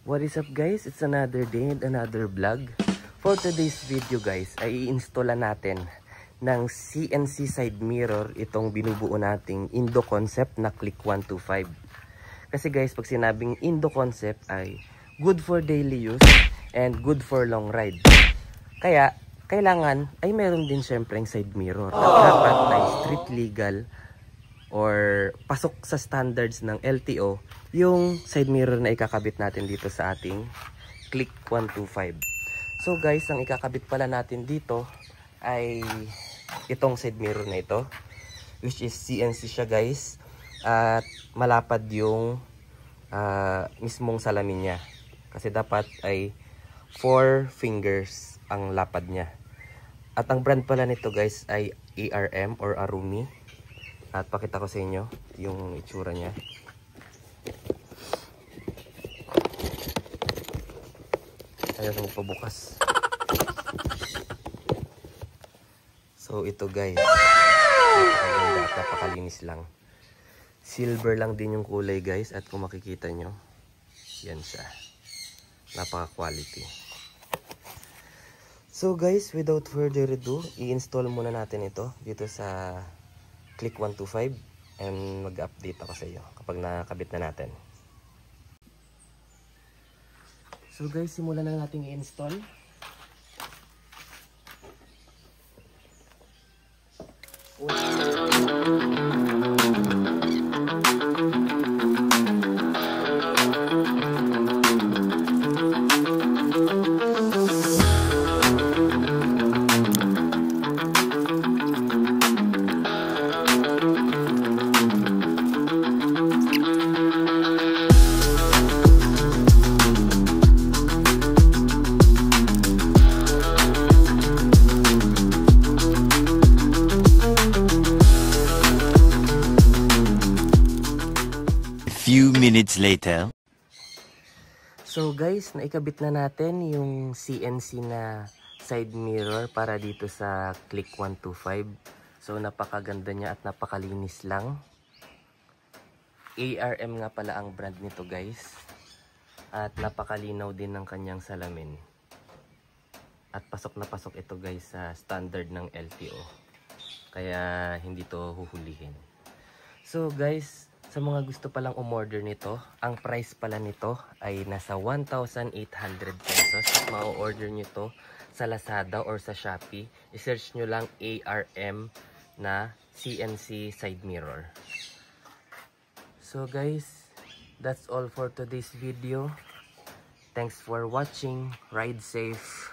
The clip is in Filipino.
What is up guys? It's another day and another vlog. For today's video guys, ay i-installan natin ng CNC side mirror itong binubuo nating Indo Concept na Click 125. Kasi guys, pag sinabing Indo Concept ay good for daily use and good for long ride. Kaya, kailangan ay meron din syempre yung side mirror. At dapat ay street legal or pasok sa standards ng LTO yung side mirror na ikakabit natin dito sa ating Click 125. So guys, ang ikakabit pala natin dito ay itong side mirror na ito, which is CNC siya guys, at malapad yung mismong salamin niya kasi dapat ay 4 fingers ang lapad niya. At ang brand pala nito guys ay ARM or Arumi. At pakita ko sa inyo yung itsura niya. Ayaw na magpabukas. So ito guys. Napakaganda at napakalinis lang. Silver lang din yung kulay guys. At kung makikita nyo, yan siya. Napaka-quality. So guys, without further ado, i-install muna natin ito dito sa Click 125 and mag-update ako sa iyo kapag nakabit na natin. So guys, simulan na natin i-install. Few minutes later. So guys, naikabit na natin yung CNC na side mirror para dito sa Click 125. So napakaganda niya at napakalinis lang. ARM nga pala ang brand nito guys. At napakalinaw din ng kanyang salamin. At pasok na pasok ito guys sa standard ng LTO. Kaya hindi to huhulihin. So guys, sa mga gusto palang umorder nito, ang price pala nito ay nasa 1,800 pesos. At ma-order nyo to sa Lazada or sa Shopee. I-search nyo lang ARM na CNC side mirror. So guys, that's all for today's video. Thanks for watching. Ride safe.